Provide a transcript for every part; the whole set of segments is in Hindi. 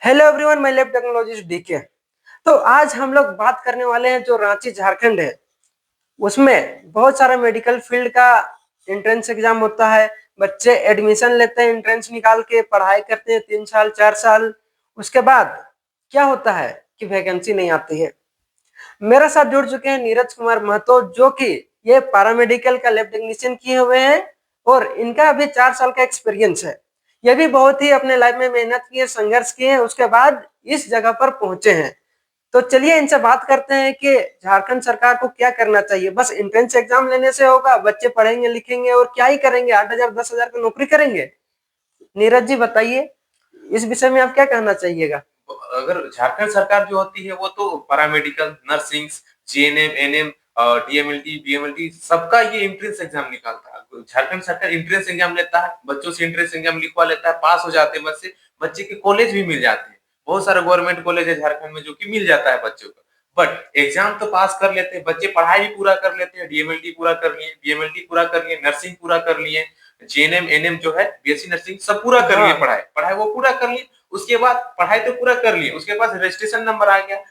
हेलो एवरीवन, मैं लैब टेक्नोलॉजिस्ट डीके। तो आज हम लोग बात करने वाले हैं जो रांची झारखंड है उसमें बहुत सारा मेडिकल फील्ड का एंट्रेंस एग्जाम होता है। बच्चे एडमिशन लेते हैं, एंट्रेंस निकाल के पढ़ाई करते हैं 3 साल 4 साल। उसके बाद क्या होता है कि वैकेंसी नहीं आती है। मेरे साथ जुड़ चुके हैं नीरज कुमार महतो, जो कि ये पैरामेडिकल का लैब टेक्नीशियन किए हुए हैं और इनका अभी 4 साल का एक्सपीरियंस है। ये भी बहुत ही अपने लाइफ में मेहनत किए, संघर्ष किए हैं, उसके बाद इस जगह पर पहुंचे हैं। तो चलिए इनसे बात करते हैं कि झारखंड सरकार को क्या करना चाहिए। बस एंट्रेंस एग्जाम लेने से होगा? बच्चे पढ़ेंगे लिखेंगे और क्या ही करेंगे, 8,000 10,000 की नौकरी करेंगे? नीरज जी बताइए, इस विषय में आप क्या कहना चाहिएगा? अगर झारखंड सरकार जो होती है वो तो paramedical, nursing, GNM, ANM, DMLT, BMLT सबका ये एंट्रेंस एग्जाम निकालता है। झारखंड सरकार एंट्रेंस एग्जाम लेता है, बच्चों से एंट्रेंस एग्जाम लिखवा लेता है, पास हो जाते हैं बच्चे, बच्चे के कॉलेज भी मिल जाते हैं। बहुत सारे गवर्नमेंट कॉलेज है झारखंड में जो कि मिल जाता है बच्चों को। बट एग्जाम तो पास कर लेते हैं बच्चे, पढ़ाई भी पूरा कर लेते हैं, डीएमएलटी पूरा कर लिए, बीएमएलटी पूरा कर लिए, नर्सिंग पूरा कर लिए, जीएनएम एनएम जो है बीएससी नर्सिंग सब पूरा कर लिए, हाँ। पढ़ाई पढ़ाई वो पूरा कर लिए। उसके बाद पढ़ाई तो पूरा कर लिए, उसके बाद रजिस्ट्रेशन नंबर आ गया,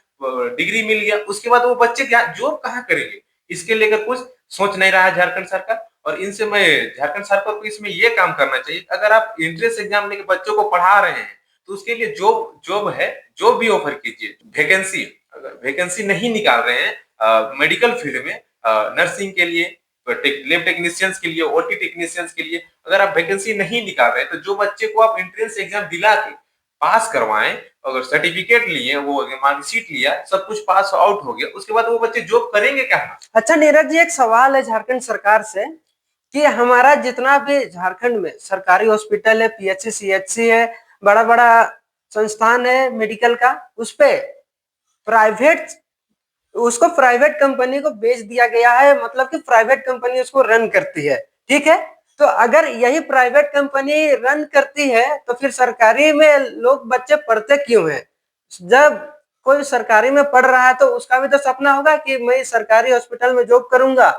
डिग्री मिल गया, उसके बाद वो बच्चे क्या जॉब कहाँ करेंगे, इसके लेकर कुछ सोच नहीं रहा है झारखंड सरकार। और इनसे मैं झारखंड सरकार को इसमें ये काम करना चाहिए, अगर आप एंट्रेंस एग्जाम लेके बच्चों को पढ़ा रहे हैं तो उसके लिए जॉब जॉब है, जॉब भी ऑफर कीजिए। वैकेंसी, अगर वैकेंसी नहीं निकाल रहे हैं मेडिकल फील्ड में, नर्सिंग के लिए, लैब टेक्नीशियंस के लिए, ओटी टेक्नीशियंस के लिए, अगर आप वैकेंसी नहीं निकाल रहे तो जो बच्चे को आप एंट्रेंस एग्जाम दिला के पास करवाएं, अगर सर्टिफिकेट लिए, वो मार्कशीट लिया, सब कुछ पास आउट हो गया, उसके बाद वो बच्चे जॉब करेंगे कहाँ? अच्छा नीरज जी, एक सवाल है झारखंड सरकार से कि हमारा जितना भी झारखंड में सरकारी हॉस्पिटल है, पीएचसी सीएचसी है, बड़ा बड़ा संस्थान है मेडिकल का, उस पे प्राइवेट उसको प्राइवेट कंपनी को बेच दिया गया है। मतलब कि प्राइवेट कंपनी उसको रन करती है। ठीक है, तो अगर यही प्राइवेट कंपनी रन करती है तो फिर सरकारी में लोग बच्चे पढ़ते क्यों हैं? जब कोई सरकारी में पढ़ रहा है तो उसका भी तो सपना होगा कि मैं सरकारी हॉस्पिटल में जॉब करूंगा।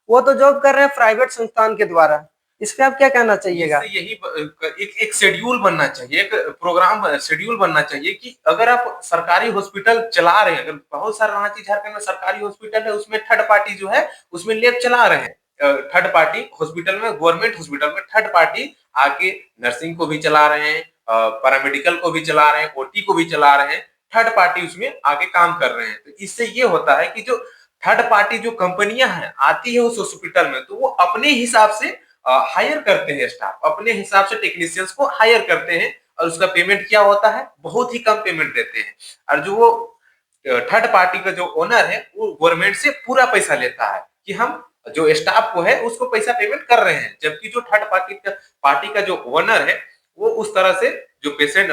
वो तो जॉब कर रहे हैं प्राइवेट संस्थान के द्वारा। इस पे आप क्या कहना चाहिएगा? इससे यही एक एक शेड्यूल बनना चाहिए, एक प्रोग्राम शेड्यूल बनना चाहिए कि अगर आप सरकारी हॉस्पिटल चला रहे हैं, अगर बहुत सारे रांची झारखंड में सरकारी हॉस्पिटल है, उसमें थर्ड पार्टी जो है उसमें लैब चला रहे हैं, थर्ड पार्टी हॉस्पिटल में, गवर्नमेंट हॉस्पिटल में थर्ड पार्टी आके नर्सिंग को भी चला रहे हैं, पैरामेडिकल को भी चला रहे हैं, ओटी को भी चला रहे हैं, थर्ड पार्टी उसमें आगे काम कर रहे हैं। तो इससे ये होता है कि जो थर्ड पार्टी जो कंपनियां हैं आती है उस हॉस्पिटल में, तो वो अपने हिसाब से हायर करते हैं, स्टाफ अपने हिसाब से टेक्नीशियंस को हायर करते हैं, और उसका पेमेंट क्या होता है, बहुत ही कम पेमेंट देते हैं। और जो वो थर्ड पार्टी का जो ओनर है वो गवर्नमेंट से पूरा पैसा लेता है कि हम जो स्टाफ को है उसको पैसा पेमेंट कर रहे हैं, जबकि जो थर्ड पार्टी का जो ओनर है वो उस तरह से जो पेशेंट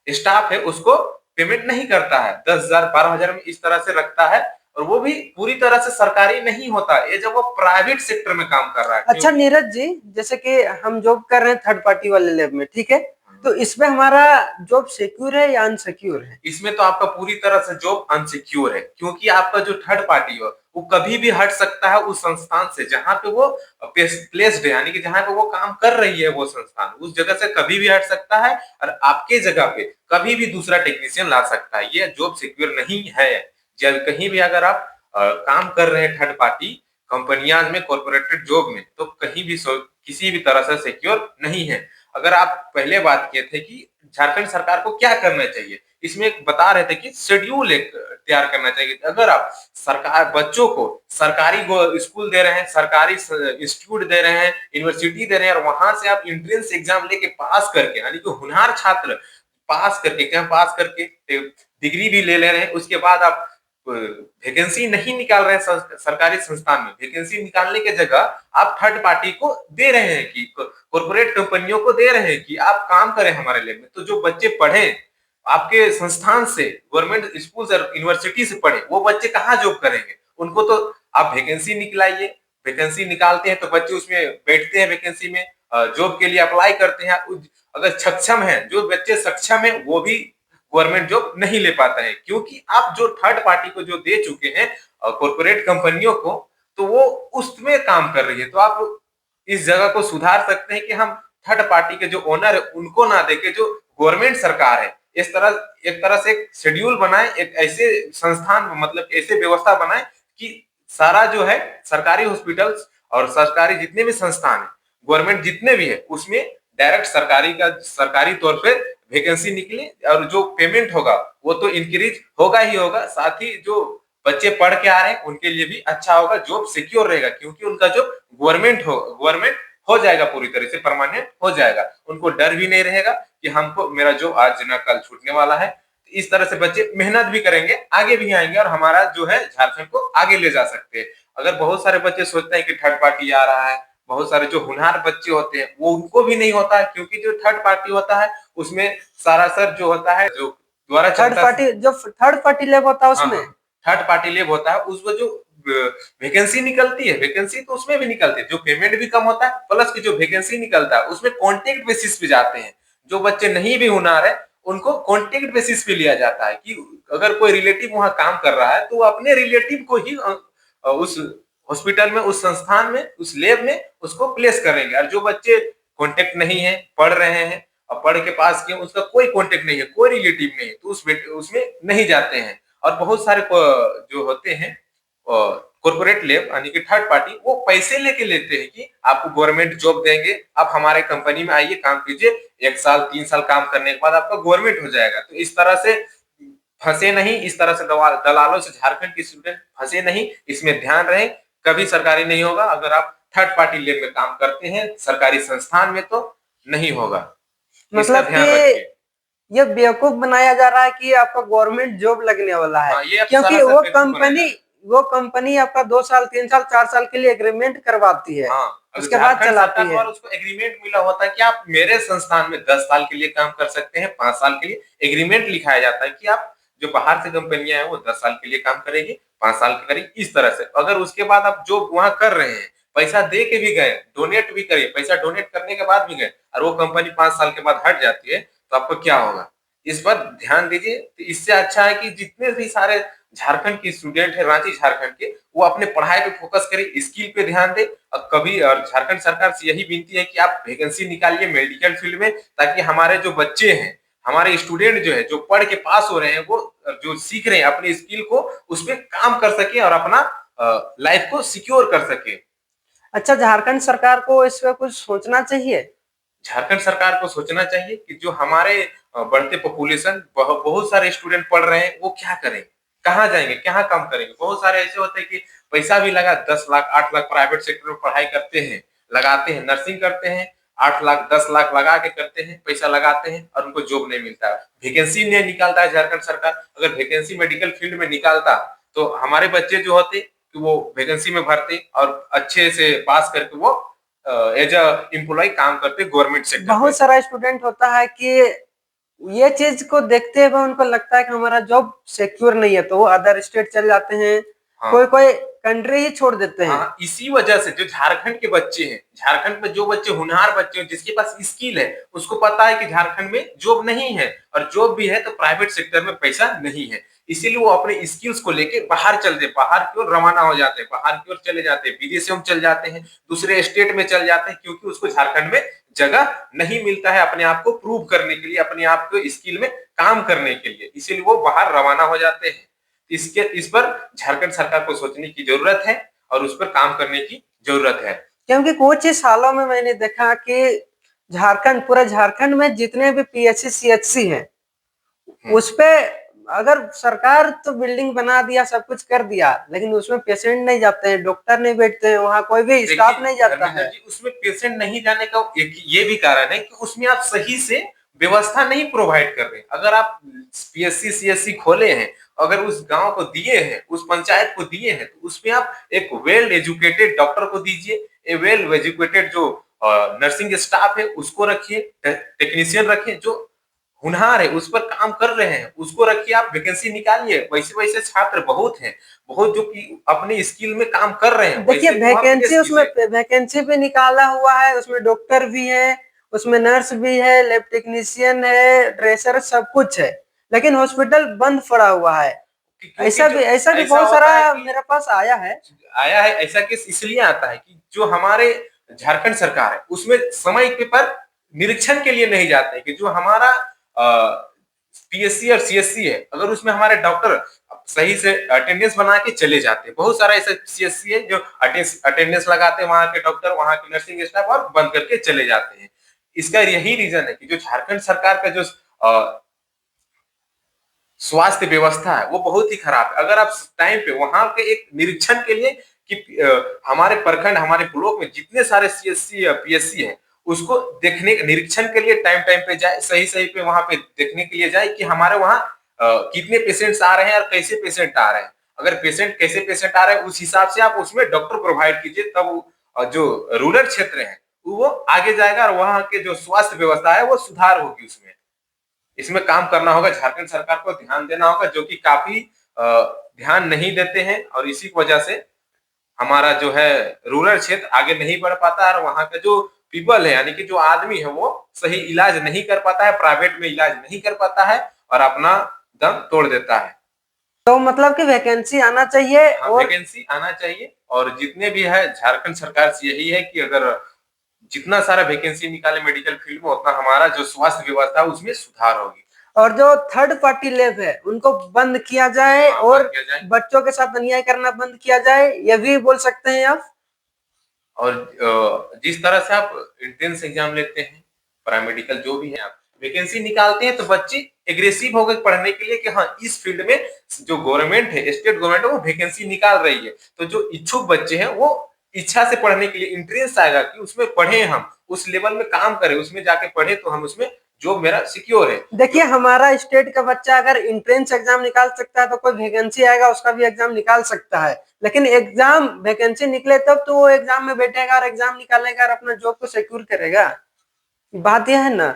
स्टाफ है उसको पेमेंट नहीं करता है, 10,000 12,000 में इस तरह से रखता है। और वो भी पूरी तरह से सरकारी नहीं होता, ये जब वो प्राइवेट सेक्टर में काम कर रहा है। अच्छा नीरज जी, जैसे कि हम जॉब कर रहे हैं थर्ड पार्टी वाले लैब में, ठीक है, तो इसमें हमारा जॉब सिक्योर है या अनसिक्योर है? इसमें तो आपका पूरी तरह से जॉब अनसिक्योर है, क्योंकि आपका जो थर्ड पार्टी हो वो कभी भी हट सकता है उस संस्थान से जहां पे वो प्लेस्ड है, यानी कि जहां पे वो काम कर रही है, वो संस्थान उस जगह से कभी भी हट सकता है और आपके जगह पे कभी भी दूसरा टेक्नीशियन ला सकता है। ये जॉब सिक्योर नहीं है। जब कहीं भी अगर आप काम कर रहे हैं थर्ड पार्टी कंपनियां में, कॉर्पोरेटेड जॉब में, तो कहीं भी किसी भी तरह से सिक्योर नहीं है। अगर आप पहले बात किए थे कि झारखंड सरकार को क्या करना चाहिए, इसमें एक बता रहे थे कि शेड्यूल एक तैयार करना चाहिए। अगर आप सरकार बच्चों को सरकारी स्कूल दे रहे हैं, सरकारी इंस्टीट्यूट दे रहे हैं, यूनिवर्सिटी दे रहे हैं, और वहां से आप एंट्रेंस एग्जाम लेके पास करके, यानी कि होनहार छात्र पास करके, एग्जाम पास करके डिग्री भी ले रहे हैं, उसके बाद आप वैकेंसी नहीं निकाल रहे हैं सरकारी संस्थान में, वैकेंसी निकालने के जगह आप थर्ड पार्टी को दे रहे हैं, कि कॉर्पोरेट कंपनियों को दे रहे हैं कि आप काम करें हमारे लिए में। तो जो बच्चे पढ़े आपके संस्थान से, गवर्नमेंट स्कूल से, यूनिवर्सिटी से पढ़े, वो बच्चे कहाँ जॉब करेंगे? उनको तो आप वैकेंसी निकलाइए, वैकेंसी निकालते हैं तो बच्चे उसमें बैठते हैं, वैकेंसी में जॉब के लिए अप्लाई करते हैं। अगर सक्षम है, जो बच्चे सक्षम है वो भी गवर्नमेंट जॉब नहीं ले पाता है, क्योंकि आप जो थर्ड पार्टी को जो दे चुके हैं कॉर्पोरेट कंपनियों को, तो वो उसमें काम कर रही है। तो आप इस जगह को सुधार सकते हैं कि हम थर्ड पार्टी के जो ओनर है उनको ना देके जो गवर्नमेंट सरकार है इस तरह एक तरह से एक शेड्यूल बनाए, एक ऐसे संस्थान मतलब ऐसे व्यवस्था बनाए कि सारा जो है सरकारी हॉस्पिटल्स और सरकारी जितने भी संस्थान है, गवर्नमेंट जितने भी है, उसमें डायरेक्ट सरकारी तौर पे वैकेंसी निकले और जो पेमेंट होगा वो तो इंक्रीज होगा ही होगा, साथ ही जो बच्चे पढ़ के आ रहे हैं उनके लिए भी अच्छा होगा, जॉब सिक्योर रहेगा क्योंकि उनका जो गवर्नमेंट हो जाएगा, पूरी तरह से परमानेंट हो जाएगा, उनको डर भी नहीं रहेगा कि हमको मेरा जॉब आज न कल छूटने वाला है। इस तरह से बच्चे मेहनत भी करेंगे, आगे भी आएंगे और हमारा जो है झारखंड को आगे ले जा सकते हैं। अगर बहुत सारे बच्चे सोचते हैं कि थर्ड पार्टी आ रहा है, बहुत सारे जो होनहार बच्चे होते हैं वो उनको भी नहीं होता है, क्योंकि जो थर्ड पार्टी होता है उसमें सरासर जो होता है जो द्वारा थर्ड पार्टी लैब होता है उसमें, थर्ड पार्टी लैब होता है, उसमें जो वैकेंसी निकलती है, वैकेंसी तो उसमें भी निकलती है, जो पेमेंट भी कम होता है प्लस की जो वैकेंसी निकलता है उसमें कॉन्टेक्ट बेसिस पे जाते हैं। जो बच्चे नहीं भी होनहार है उनको कॉन्टेक्ट बेसिस पे लिया जाता है कि अगर कोई रिलेटिव वहां काम कर रहा है तो वो अपने रिलेटिव को ही उस हॉस्पिटल में, उस संस्थान में, उस लैब में उसको प्लेस करेंगे। और जो बच्चे कॉन्टेक्ट नहीं है, पढ़ रहे हैं और पढ़ के पास किए, उसका कोई कॉन्टेक्ट नहीं है, कोई रिलेटिव नहीं है, तो उसमें नहीं जाते हैं। और बहुत सारे जो होते हैं कॉर्पोरेट लैब यानी कि थर्ड पार्टी, वो पैसे लेके लेते हैं कि आपको गवर्नमेंट जॉब देंगे, आप हमारे कंपनी में आइए काम कीजिए, 1 साल 3 साल काम करने के बाद आपका गवर्नमेंट हो जाएगा। तो इस तरह से फंसे नहीं, इस तरह से दलालों से झारखंड के स्टूडेंट फंसे नहीं, इसमें ध्यान रहे, कभी सरकारी नहीं होगा। अगर आप थर्ड पार्टी लैब में काम करते हैं सरकारी संस्थान में तो नहीं होगा, इसका मतलब ध्यान कि रखिए। ये बेवकूफ बनाया जा रहा है कि आपका गवर्नमेंट जॉब लगने वाला है। हाँ, ये क्योंकि सरासर बेवकूफ बनाया जा रहा है। वो कंपनी आपका 2 साल 3 साल 4 साल के लिए एग्रीमेंट करवाती है, हाँ, उसके बाद झारखंड चलाती सरकार है। द्वारा उसको एग्रीमेंट मिला होता है कि आप मेरे संस्थान में 10 साल के लिए काम कर सकते हैं, 5 साल के लिए एग्रीमेंट लिखाया जाता है कि आप जो बाहर से कंपनियां हैं वो 10 साल के लिए काम करेगी, 5 साल के करेगी, इस तरह से। अगर उसके बाद आप जो वहां कर रहे हैं, पैसा दे के भी गए, डोनेट भी करिए, पैसा डोनेट करने के बाद भी गए और वो कंपनी 5 साल के बाद हट जाती है तो आपको क्या होगा, इस पर ध्यान दीजिए। तो इससे अच्छा है कि जितने भी सारे झारखंड के स्टूडेंट है, रांची झारखंड के, वो अपने पढ़ाई पे फोकस करें, स्किल पे ध्यान दें। और झारखंड सरकार से यही विनती है कि आप वैकेंसी निकालिए मेडिकल फील्ड में, ताकि हमारे जो बच्चे हैं, हमारे स्टूडेंट जो है, जो पढ़ के पास हो रहे हैं, वो जो सीख रहे हैं अपने स्किल को, उस पर काम कर सके और अपना लाइफ को सिक्योर कर सके। अच्छा, झारखंड सरकार को इस पे कुछ सोचना चाहिए। झारखंड सरकार को सोचना चाहिए कि जो हमारे बढ़ते पॉपुलेशन, बहुत सारे स्टूडेंट पढ़ रहे हैं, वो क्या करें, कहाँ जाएंगे, क्या काम करेंगे। बहुत सारे ऐसे होते हैं कि पैसा भी लगा 10 लाख 8 लाख प्राइवेट सेक्टर में पढ़ाई करते हैं, लगाते हैं, नर्सिंग करते हैं, 8 लाख 10 लाख लगा के करते हैं, पैसा लगाते हैं और उनको जॉब नहीं मिलता। वैकेंसी नहीं निकालता है झारखंड सरकार। अगर वैकेंसी मेडिकल फील्ड में निकालता तो हमारे बच्चे जो होते कि वो वैकेंसी में भरते और अच्छे से पास करके वो एज अ एम्प्लॉय काम करते गवर्नमेंट सेक्टर में। बहुत सारा स्टूडेंट होता है कि ये चीज को देखते हुए उनको लगता है कि हमारा जॉब सिक्योर नहीं है, तो वो अदर स्टेट चले जाते हैं। हाँ, कोई कोई कंट्री ही छोड़ देते हैं। हाँ, इसी वजह से जो झारखंड के बच्चे हैं, झारखंड में जो बच्चे होनहार बच्चे हैं, जिसके पास स्किल है, उसको पता है कि झारखंड में जॉब नहीं है, और जॉब भी है तो प्राइवेट सेक्टर में पैसा नहीं है, इसीलिए वो अपने स्किल्स को लेके बाहर बाहर की ओर रवाना हो जाते हैं, बाहर की ओर चले जाते हैं, विदेशों में चल जाते हैं, दूसरे स्टेट में चल जाते हैं, क्योंकि उसको झारखंड में जगह नहीं मिलता है अपने आप को प्रूव करने के लिए, अपने आप को स्किल में काम करने के लिए, इसीलिए वो बाहर रवाना हो जाते हैं। इस पर झारखंड सरकार को सोचने की जरूरत है और उस पर काम करने की जरूरत है। क्योंकि कुछ ही सालों में मैंने देखा कि पूरा झारखंड में जितने भी पीएचसी सीएचसी है, उस पे अगर सरकार तो बिल्डिंग बना दिया, सब कुछ कर दिया, लेकिन उसमें पेशेंट नहीं जाते हैं, डॉक्टर नहीं बैठते हैं, वहाँ कोई भी स्टाफ नहीं जाता है। उसमें पेशेंट नहीं जाने का एक ये भी कारण है कि उसमें आप सही से व्यवस्था नहीं प्रोवाइड कर रहे। अगर आप पीएससी सीएससी खोले हैं, अगर उस गांव को दिए हैं, उस पंचायत को दिए हैं, तो उसमें आप एक वेल एजुकेटेड डॉक्टर को दीजिए, ए वेल एजुकेटेड जो नर्सिंग स्टाफ है उसको रखिए, टेक्नीशियन रखें, जो हुनहार है, उस पर काम कर रहे हैं उसको रखिए, आप वैकेंसी निकालिए। वैसे वैसे छात्र बहुत हैं, बहुत जो कि अपने स्किल में काम कर रहे हैं। देखिए वैकेंसी, उसमें वैकेंसी भी निकाला हुआ है, उसमें डॉक्टर भी है, उसमें नर्स भी है, लैब टेक्नीशियन है, ड्रेसर, सब कुछ है, लेकिन हॉस्पिटल बंद पड़ा हुआ है। ऐसा भी बहुत सारा मेरे पास आया है। ऐसा केस इसलिए आता है कि जो हमारे झारखंड सरकार है उसमें समय पर निरीक्षण के लिए नहीं जाते, कि जो हमारा पीएससी और सीएससी है, अगर उसमें हमारे डॉक्टर सही से अटेंडेंस बना के चले जाते हैं, बहुत सारा ऐसा सीएससी है जो अटेंडेंस लगाते हैं, वहां के डॉक्टर, वहां के नर्सिंग स्टाफ, और बंद करके चले जाते हैं। इसका यही रीजन है कि जो झारखंड सरकार का जो स्वास्थ्य व्यवस्था है वो बहुत ही खराब है। अगर आप टाइम पे वहां के एक निरीक्षण के लिए कि हमारे प्रखंड, हमारे ब्लॉक में जितने सारे सीएससी या पीएससी है, उसको देखने निरीक्षण के लिए टाइम टाइम पे जाए, सही सही पे वहां पे देखने के लिए जाए कि हमारे वहां कितने पेशेंट्स आ रहे हैं और कैसे पेशेंट आ रहे हैं। अगर पेशेंट कैसे पेशेंट आ रहे हैं उस हिसाब से आप उसमें डॉक्टर प्रोवाइड कीजिए, तब जो रूरल क्षेत्र है वो आगे जाएगा और वहां के जो स्वास्थ्य व्यवस्था है वो सुधार होगी। उसमें इसमें काम करना होगा, झारखंड सरकार को ध्यान देना होगा, जो कि काफी ध्यान नहीं देते हैं, और इसी की वजह से हमारा जो है रूरल क्षेत्र आगे नहीं बढ़ पाता है, और वहां का जो पीपल है यानी कि जो आदमी है वो सही इलाज नहीं कर पाता है, प्राइवेट में इलाज नहीं कर पाता है और अपना दम तोड़ देता है। तो मतलब कि वैकेंसी आना चाहिए, और वैकेंसी आना चाहिए, और जितने भी है झारखंड सरकार से यही है कि अगर जितना सारा वैकेंसी निकाले मेडिकल फील्ड में, उतना हमारा जो स्वास्थ्य व्यवस्था है उसमें सुधार होगी। और जो थर्ड पार्टी लैब है उनको बंद किया जाए, और किया जाए। बच्चों के साथ अन्याय करना बंद किया जाए, ये भी बोल सकते हैं आप। और जिस तरह से आप एंट्रेंस एग्जाम लेते हैं, पैरामेडिकल जो भी है, आप वैकेंसी निकालते हैं तो बच्चे एग्रेसिव हो गए पढ़ने के लिए कि हाँ इस फील्ड में जो गवर्नमेंट है, स्टेट गवर्नमेंट है, वो वैकेंसी निकाल रही है। तो जो इच्छुक बच्चे हैं वो इच्छा से पढ़ने के लिए इंटरेस्ट आएगा कि उसमें पढ़े, हम उस लेवल में काम करें, उसमें जाके पढ़े तो हम उसमें जो मेरा सिक्योर है। देखिए हमारा स्टेट का बच्चा अगर एंट्रेंस एग्जाम निकाल सकता है तो कोई वैकेंसी आएगा उसका भी एग्जाम निकाल सकता है, लेकिन एग्जाम वैकेंसी निकले तब तो वो एग्जाम में बैठेगा और एग्जाम निकालेगा और अपना जॉब को सिक्योर करेगा। बात यह है ना।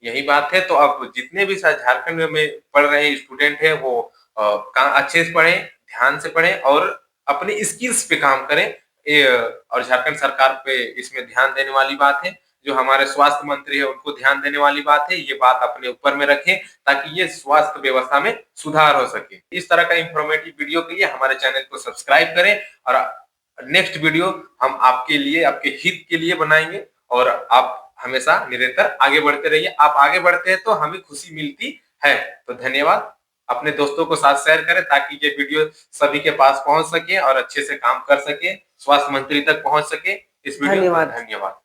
यही बात है। तो अब जितने भी झारखंड में पढ़ रहे स्टूडेंट हैं वो अच्छे से पढ़ें, ध्यान से पढ़ें और अपने स्किल्स पे काम करें। और झारखंड सरकार पे इसमें ध्यान देने वाली बात है, जो हमारे स्वास्थ्य मंत्री है उनको ध्यान देने वाली बात है। ये बात अपने ऊपर में रखें ताकि ये स्वास्थ्य व्यवस्था में सुधार हो सके। इस तरह का इंफॉर्मेटिव वीडियो के लिए हमारे चैनल को सब्सक्राइब करें, और नेक्स्ट वीडियो हम आपके लिए, आपके हित के लिए बनाएंगे, और आप हमेशा निरंतर आगे बढ़ते रहिए। आप आगे बढ़ते हैं तो हमें खुशी मिलती है। तो धन्यवाद। अपने दोस्तों को साथ शेयर करें ताकि ये वीडियो सभी के पास पहुंच सके और अच्छे से काम कर सके, स्वास्थ्य मंत्री तक पहुंच सके। इस वीडियो में धन्यवाद।